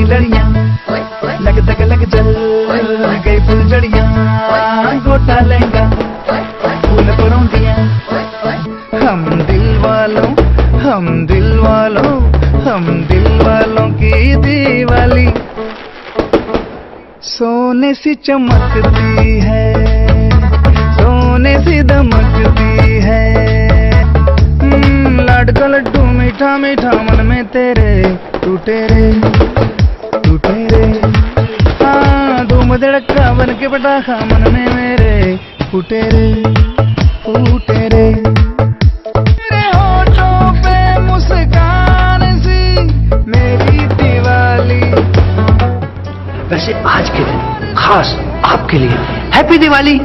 की लड़ियां, लग तक लग जल गई फुलझड़ियां, गोटा लहंगा फूल परौंदियां। हम दिल वालों, हम दिल वालों, हम दिल वालों की दिवाली सोने सी चमकती है, सोने सी दमकती है। लाड का लड्डू मीठा मीठा मन में तेरे टूटे रे, टूटे रे। हाँ धूम धड़का बन के पटाखा मन में मेरे फूटे रे, फूटे रे। मेरे होठों पे मुस्कान सी मेरी दिवाली। वैसे आज के दिन खास आपके लिए हैप्पी दिवाली।